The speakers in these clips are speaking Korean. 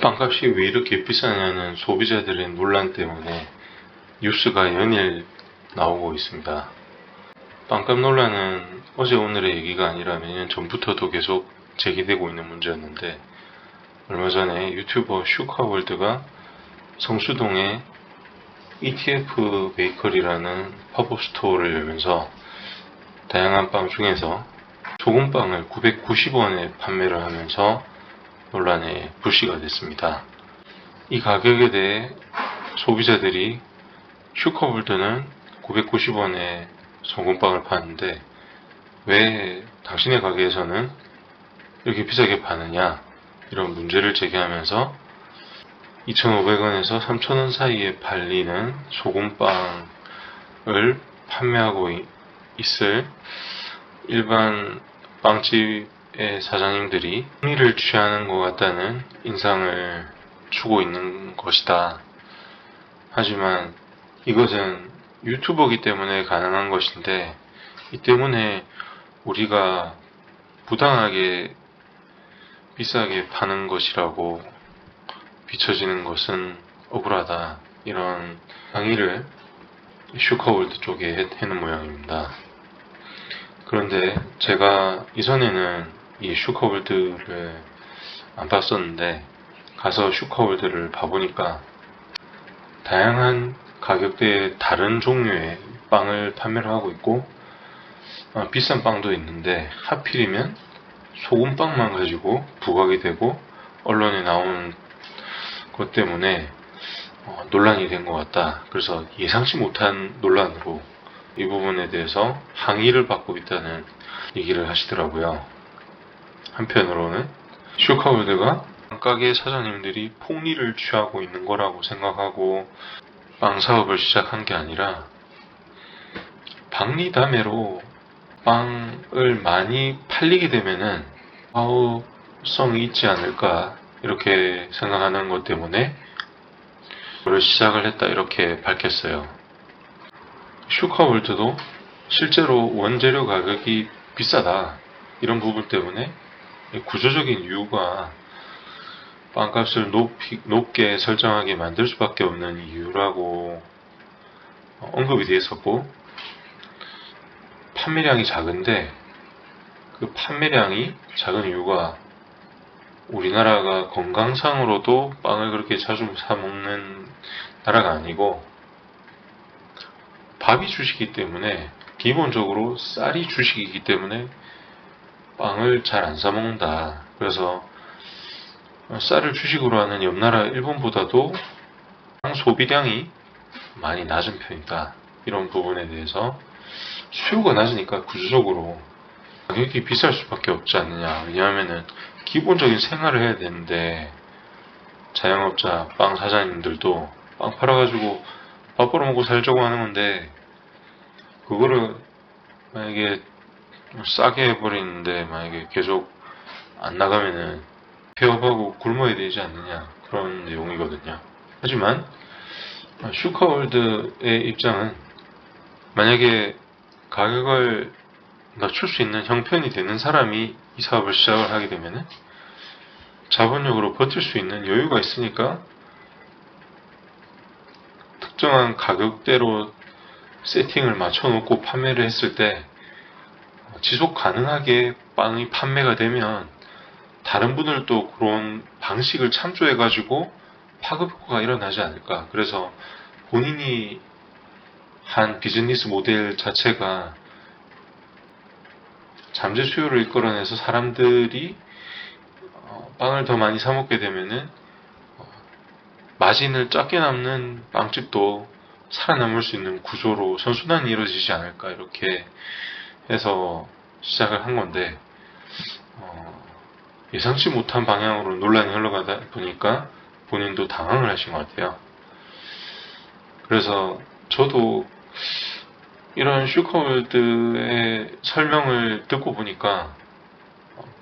빵값이 왜 이렇게 비싸냐는 소비자들의 논란 때문에 뉴스가 연일 나오고 있습니다. 빵값 논란은 어제 오늘의 얘기가 아니라 몇 년 전부터도 계속 제기되고 있는 문제였는데, 얼마 전에 유튜버 슈카월드가 성수동에 ETF 베이커리라는 팝업 스토어를 열면서 다양한 빵 중에서 소금빵을 990원에 판매를 하면서 논란의 불씨가 됐습니다. 이 가격에 대해 소비자들이 슈카월드는 990원에 소금빵을 파는데 왜 당신의 가게에서는 이렇게 비싸게 파느냐, 이런 문제를 제기하면서 2,500원에서 3,000원 사이에 팔리는 소금빵을 판매하고 있을 일반 빵집의 사장님들이 흥미를 취하는 것 같다는 인상을 주고 있는 것이다. 하지만 이것은 유튜버이기 때문에 가능한 것인데, 이 때문에 우리가 부당하게 비싸게 파는 것이라고 비춰지는 것은 억울하다, 이런 항의를 슈카월드 쪽에 해는 모양입니다. 그런데 제가 이전에는 이 슈카월드를 안 봤었는데 가서 슈카월드를 봐보니까 다양한 가격대의 다른 종류의 빵을 판매를 하고 있고, 비싼 빵도 있는데 하필이면 소금빵만 가지고 부각이 되고 언론에 나오는 것 때문에 논란이 된 것 같다. 그래서 예상치 못한 논란으로 이 부분에 대해서 항의를 받고 있다는 얘기를 하시더라고요. 한편으로는 슈카월드가 빵가게 사장님들이 폭리를 취하고 있는 거라고 생각하고 빵 사업을 시작한 게 아니라 박리담회로 빵을 많이 팔리게 되면은 가오성이 있지 않을까, 이렇게 생각하는 것 때문에 그걸 시작을 했다, 이렇게 밝혔어요. 슈카월드도 실제로 원재료 가격이 비싸다, 이런 부분 때문에 구조적인 이유가 빵값을 높게 설정하게 만들 수밖에 없는 이유라고 언급이 되어 있었고, 판매량이 작은데 그 판매량이 작은 이유가 우리나라가 건강상으로도 빵을 그렇게 자주 사 먹는 나라가 아니고 밥이 주식이기 때문에, 기본적으로 쌀이 주식이기 때문에 빵을 잘 안 사 먹는다. 그래서 쌀을 주식으로 하는 옆나라 일본보다도 빵 소비량이 많이 낮은 편이다. 이런 부분에 대해서 수요가 낮으니까 구조적으로 가격이 비쌀 수밖에 없지 않느냐. 왜냐하면은 기본적인 생활을 해야 되는데, 자영업자 빵 사장님들도 빵 팔아가지고 밥 벌어먹고 살자고 하는 건데, 그거를 만약에 싸게 해버리는데 만약에 계속 안 나가면은 폐업하고 굶어야 되지 않느냐, 그런 내용이거든요. 하지만 슈카월드의 입장은 만약에 가격을 낮출 수 있는 형편이 되는 사람이 이 사업을 시작을 하게 되면은 자본력으로 버틸 수 있는 여유가 있으니까 특정한 가격대로 세팅을 맞춰놓고 판매를 했을 때 지속 가능하게 빵이 판매가 되면 다른 분들도 그런 방식을 참조해가지고 파급 효과가 일어나지 않을까. 그래서 본인이 한 비즈니스 모델 자체가 잠재 수요를 이끌어내서 사람들이 빵을 더 많이 사 먹게 되면은 마진을 작게 남는 빵집도 살아남을 수 있는 구조로 선순환이 이루어지지 않을까, 이렇게 해서 시작을 한 건데, 예상치 못한 방향으로 논란이 흘러가다 보니까 본인도 당황을 하신 것 같아요. 그래서 저도 이런 슈카월드의 설명을 듣고 보니까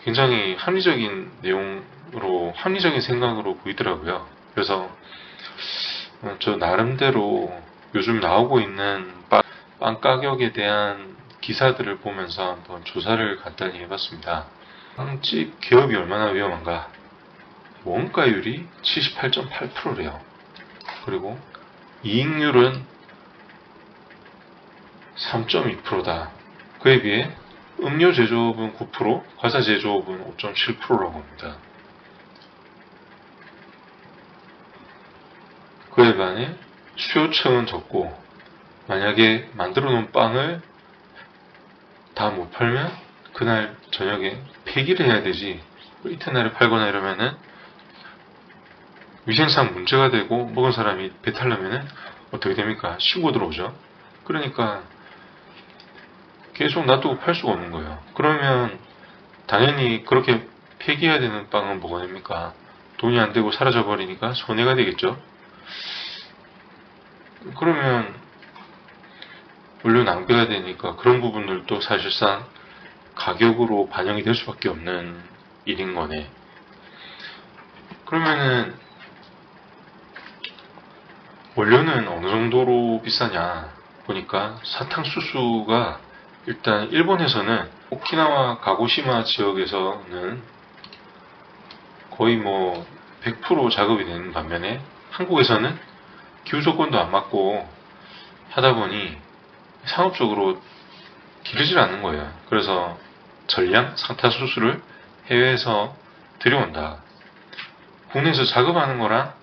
굉장히 합리적인 내용으로, 합리적인 생각으로 보이더라고요. 그래서 저 나름대로 요즘 나오고 있는 빵 가격에 대한 기사들을 보면서 한번 조사를 간단히 해봤습니다. 빵집 개업이 얼마나 위험한가, 원가율이 78.8%래요. 그리고 이익률은 3.2%다. 그에 비해 음료 제조업은 9%, 과자 제조업은 5.7%라고 합니다. 그에 반해 수요층은 적고, 만약에 만들어 놓은 빵을 다 못 팔면 그날 저녁에 폐기를 해야 되지, 이튿날에 팔거나 이러면은 위생상 문제가 되고 먹은 사람이 배탈 나면은 어떻게 됩니까? 신고 들어오죠. 그러니까 계속 놔두고 팔 수가 없는 거예요. 그러면 당연히 그렇게 폐기해야 되는 빵은 뭐가 됩니까? 돈이 안 되고 사라져 버리니까 손해가 되겠죠. 그러면 원료 낭비가 되니까 그런 부분들도 사실상 가격으로 반영이 될 수밖에 없는 일인 거네. 그러면은 원료는 어느 정도로 비싸냐 보니까, 사탕수수가 일단 일본에서는 오키나와 가고시마 지역에서는 거의 뭐 100% 작업이 되는 반면에, 한국에서는 기후 조건도 안 맞고 하다 보니 상업적으로 기르질 않는 거예요. 그래서 전량 사탕수수를 해외에서 들여온다. 국내에서 작업하는 거랑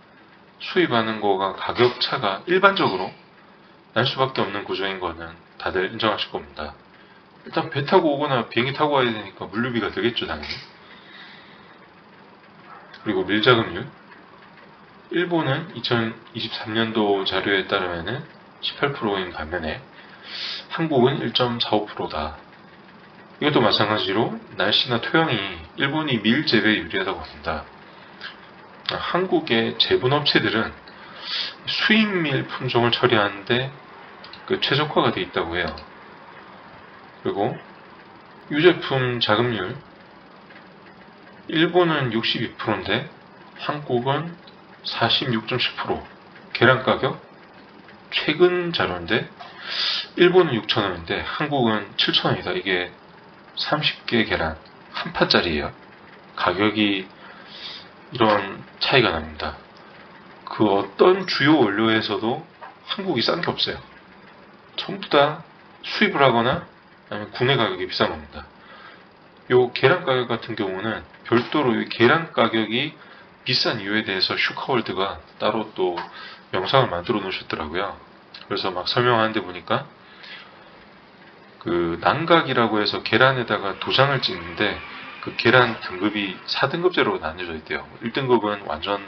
수입하는 거가 가격 차가 일반적으로 날 수밖에 없는 구조인 거는 다들 인정하실 겁니다. 일단 배 타고 오거나 비행기 타고 와야 되니까 물류비가 들겠죠, 당연히. 그리고 밀자금률. 일본은 2023년도 자료에 따르면 18%인 반면에 한국은 1.45%다. 이것도 마찬가지로 날씨나 토양이 일본이 밀 재배에 유리하다고 합니다. 한국의 제분업체들은 수입밀 품종을 처리하는데 최적화가 되어 있다고 해요. 그리고 유제품 자급률, 일본은 62%인데 한국은 46.10%. 계란 가격, 최근 자료인데 일본은 6,000원인데 한국은 7,000원이다. 이게 30개 계란 한 파짜리예요. 가격이 이런 차이가 납니다. 그 어떤 주요 원료에서도 한국이 싼 게 없어요. 전부 다 수입을 하거나 아니면 국내 가격이 비싼 겁니다. 요 계란 가격 같은 경우는 별도로 이 계란 가격이 비싼 이유에 대해서 슈카월드가 따로 또 영상을 만들어 놓으셨더라고요. 그래서 막 설명하는데 보니까 그 난각이라고 해서 계란에다가 도장을 찍는데, 그 계란 등급이 4등급제로 나뉘어져 있대요. 1등급은 완전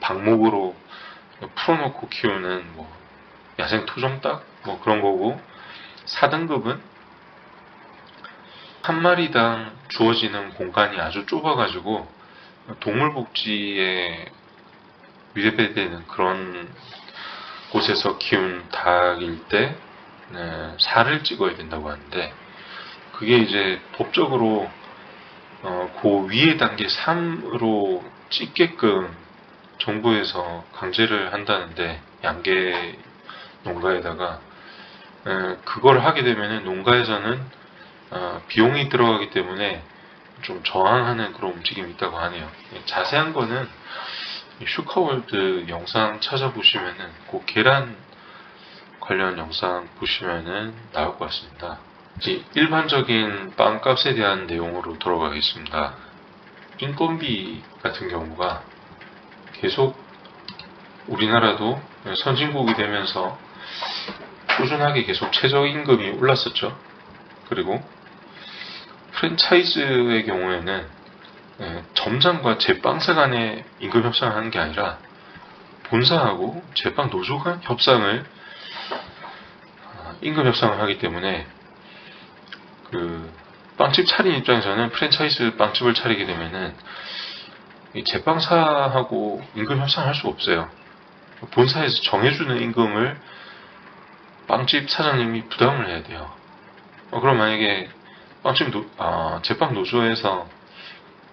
방목으로 풀어놓고 키우는 뭐 야생 토종닭 뭐 그런 거고, 4등급은 한 마리당 주어지는 공간이 아주 좁아가지고 동물복지에 위배되는 그런 곳에서 키운 닭일 때 살을 찍어야 된다고 하는데, 그게 이제 법적으로 그 위에 단계 3으로 찍게끔 정부에서 강제를 한다는데, 양계 농가에다가 그걸 하게 되면은 농가에서는 비용이 들어가기 때문에 좀 저항하는 그런 움직임이 있다고 하네요. 자세한 거는 슈카월드 영상 찾아보시면은 그 계란 관련 영상 보시면은 나올 것 같습니다. 이제 일반적인 빵값에 대한 내용으로 돌아가겠습니다. 인건비 같은 경우가 계속 우리나라도 선진국이 되면서 꾸준하게 계속 최저임금이 올랐었죠. 그리고 프랜차이즈의 경우에는 점장과 제빵사 간의 임금 협상을 하는 게 아니라 본사하고 제빵 노조 간 임금 협상을 하기 때문에, 그 빵집 차린 입장에서는 프랜차이즈 빵집을 차리게 되면은 이 제빵사하고 임금 협상을 할 수가 없어요. 본사에서 정해주는 임금을 빵집 사장님이 부담을 해야 돼요. 그럼 만약에 제빵 노조에서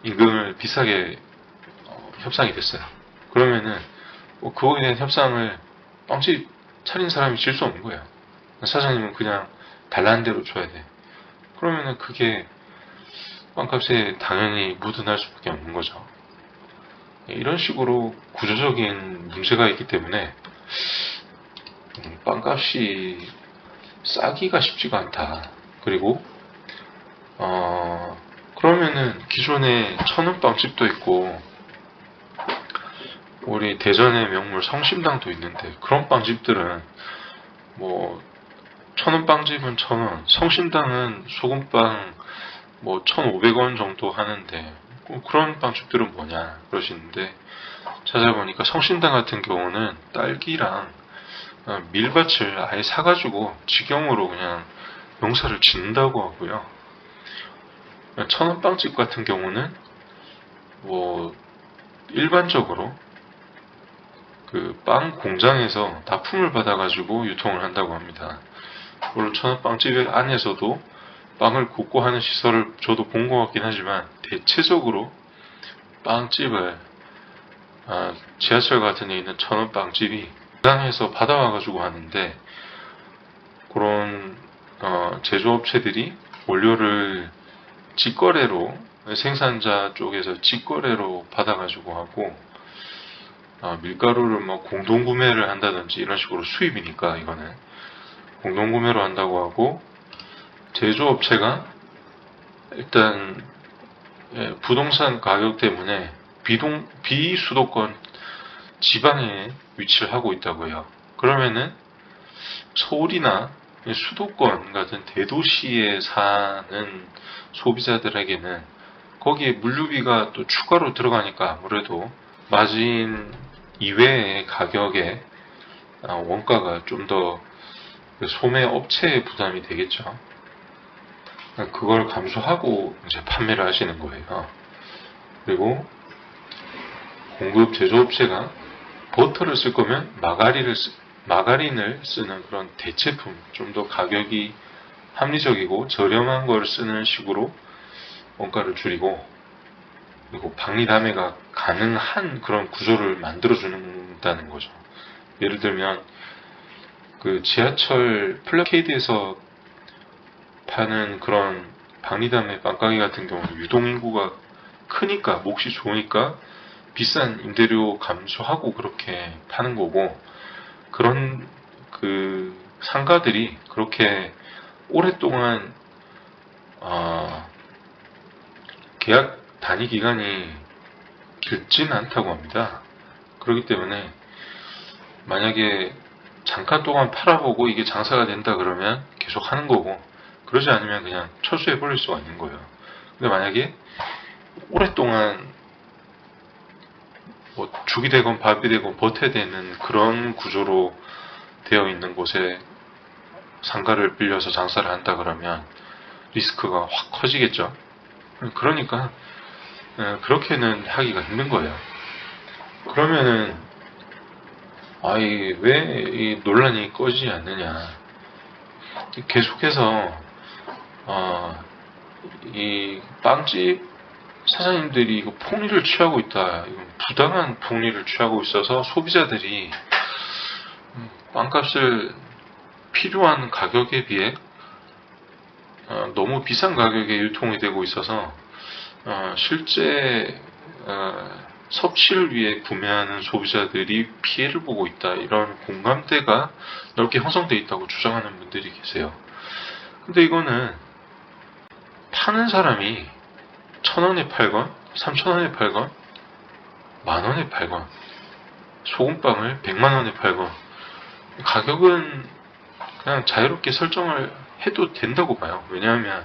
임금을 비싸게 협상이 됐어요. 그러면은 그거에 대한 협상을 빵집 차린 사람이 질 수 없는 거예요. 사장님은 그냥 달라는 대로 줘야 돼. 그러면은 그게 빵값에 당연히 묻어날 수밖에 없는 거죠. 이런 식으로 구조적인 문제가 있기 때문에 빵값이 싸기가 쉽지가 않다. 그리고 그러면은 기존에 천원 빵집도 있고 우리 대전의 명물 성심당도 있는데 그런 빵집들은 뭐 천원 빵집은 천원, 성심당은 소금빵 뭐 1,500원 정도 하는데 그런 빵집들은 뭐냐 그러시는데 찾아보니까 성심당 같은 경우는 딸기랑 밀밭을 아예 사가지고 직영으로 그냥 농사를 짓는다고 하고요. 천원 빵집 같은 경우는 뭐 일반적으로 그 빵 공장에서 납품을 받아가지고 유통을 한다고 합니다. 물론 천원 빵집 안에서도 빵을 굽고 하는 시설을 저도 본 것 같긴 하지만 대체적으로 빵집을 지하철 같은 데 있는 천원 빵집이 공장에서 받아와가지고 하는데 그런 제조업체들이 원료를 직거래로 생산자 쪽에서 직거래로 받아가지고 하고 밀가루를 뭐 공동구매를 한다든지 이런 식으로 수입이니까 이거는 공동구매로 한다고 하고 제조업체가 일단 부동산 가격 때문에 비수도권 지방에 위치를 하고 있다고 해요. 그러면은 서울이나 수도권 같은 대도시에 사는 소비자들에게는 거기에 물류비가 또 추가로 들어가니까 아무래도 마진 이외의 가격에 원가가 좀 더 소매 업체의 부담이 되겠죠. 그걸 감수하고 이제 판매를 하시는 거예요. 그리고 공급 제조업체가 버터를 쓸 거면 마가린을 쓰는 그런 대체품, 좀 더 가격이 합리적이고 저렴한 걸 쓰는 식으로 원가를 줄이고, 그리고 박리담회가 가능한 그런 구조를 만들어준다는 거죠. 예를 들면, 그 지하철 플래케이드에서 파는 그런 박리담회 빵가게 같은 경우는 유동인구가 크니까, 몫이 좋으니까 비싼 임대료 감수하고 그렇게 파는 거고, 그런 그 상가들이 그렇게 오랫동안 계약 단위 기간이 길지는 않다고 합니다. 그렇기 때문에 만약에 잠깐 동안 팔아보고 이게 장사가 된다 그러면 계속 하는 거고, 그러지 않으면 그냥 철수해 버릴 수가 있는 거예요. 근데 만약에 오랫동안 뭐 죽이 되건 밥이 되건 버텨야 되는 그런 구조로 되어 있는 곳에 상가를 빌려서 장사를 한다 그러면 리스크가 확 커지겠죠. 그러니까 그렇게는 하기가 힘든 거예요. 그러면은 왜 이 논란이 꺼지지 않느냐. 계속해서 이 빵집 사장님들이 이거 폭리를 취하고 있다. 이건 부당한 폭리를 취하고 있어서 소비자들이 빵값을 필요한 가격에 비해 너무 비싼 가격에 유통이 되고 있어서 실제 섭취를 위해 구매하는 소비자들이 피해를 보고 있다. 이런 공감대가 넓게 형성되어 있다고 주장하는 분들이 계세요. 근데 이거는 파는 사람이 1,000원에 팔건 3,000원에 팔건 만원에 팔건 소금빵을 100만원에 팔건 가격은 그냥 자유롭게 설정을 해도 된다고 봐요. 왜냐하면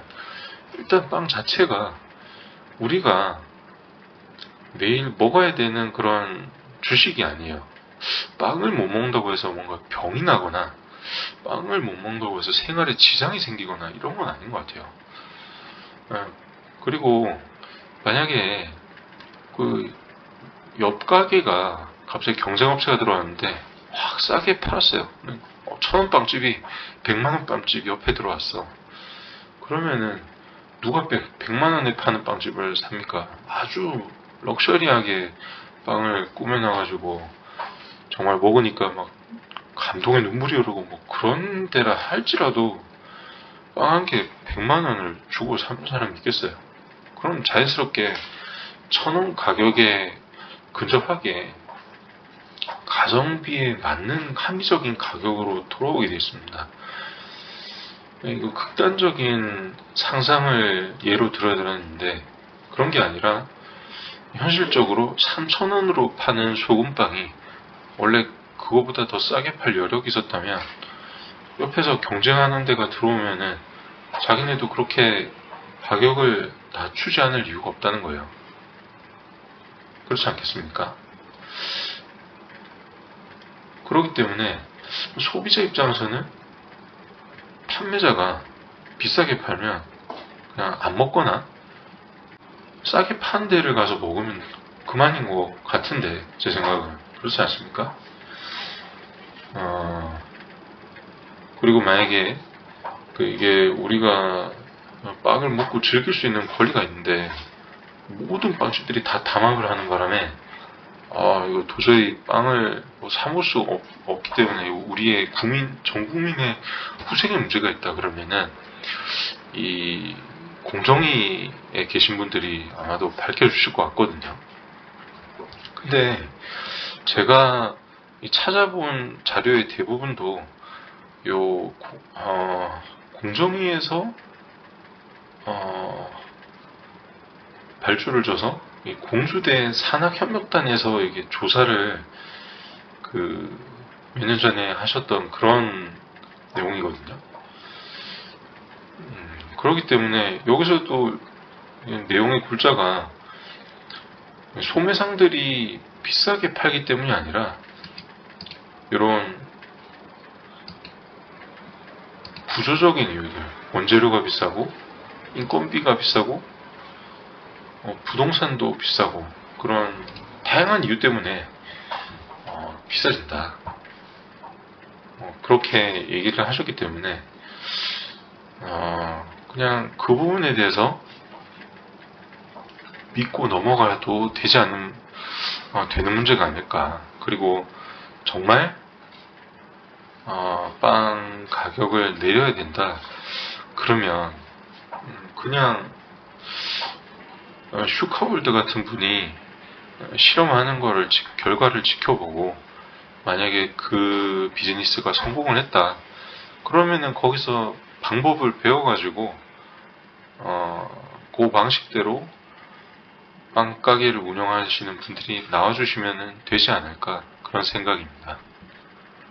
일단 빵 자체가 우리가 매일 먹어야 되는 그런 주식이 아니에요. 빵을 못 먹는다고 해서 뭔가 병이 나거나 빵을 못 먹는다고 해서 생활에 지장이 생기거나 이런 건 아닌 것 같아요. 그리고 만약에 그 옆 가게가 갑자기 경쟁업체가 들어왔는데 확 싸게 팔았어요. 1,000원 빵집이 100만원 빵집 옆에 들어왔어. 그러면은 누가 100만원에 파는 빵집을 삽니까? 아주 럭셔리하게 빵을 꾸며놔가지고 정말 먹으니까 막 감동의 눈물이 흐르고 뭐 그런 데라 할지라도 빵 한 개 100만원을 주고 사는 사람이 있겠어요? 그럼 자연스럽게 1,000원 가격에 근접하게 가성비에 맞는 합리적인 가격으로 돌아오게 되어 있습니다. 이거 극단적인 상상을 예로 들어드렸는데 그런 게 아니라 현실적으로 3,000원으로 파는 소금빵이 원래 그거보다 더 싸게 팔 여력이 있었다면 옆에서 경쟁하는 데가 들어오면은 자기네도 그렇게 가격을 낮추지 않을 이유가 없다는 거예요. 그렇지 않겠습니까? 그렇기 때문에 소비자 입장에서는 판매자가 비싸게 팔면 그냥 안 먹거나 싸게 판 데를 가서 먹으면 그만인 것 같은데, 제 생각은 그렇지 않습니까? 그리고 만약에 이게 우리가 빵을 먹고 즐길 수 있는 권리가 있는데 모든 빵집들이 다 담합을 하는 바람에 이거 도저히 빵을 사 먹을 수 없기 때문에 우리의 전 국민의 후생에 문제가 있다 그러면은 이 공정위에 계신 분들이 아마도 밝혀주실 것 같거든요. 근데 제가 찾아본 자료의 대부분도 공정위에서 발주를 줘서 공주대 산학협력단에서 이게 조사를 몇 년 전에 하셨던 그런 내용이거든요. 그렇기 때문에 여기서도 내용의 골자가 소매상들이 비싸게 팔기 때문이 아니라 이런 구조적인 이유들, 원재료가 비싸고 인건비가 비싸고 부동산도 비싸고 그런 다양한 이유 때문에 비싸진다. 그렇게 얘기를 하셨기 때문에 그냥 그 부분에 대해서 믿고 넘어가도 되는 문제가 아닐까. 그리고 정말 빵 가격을 내려야 된다. 그러면 그냥 슈카월드 같은 분이 실험하는 결과를 지켜보고 만약에 그 비즈니스가 성공을 했다. 그러면은 거기서 방법을 배워가지고 그 방식대로 빵가게를 운영하시는 분들이 나와주시면 되지 않을까 그런 생각입니다.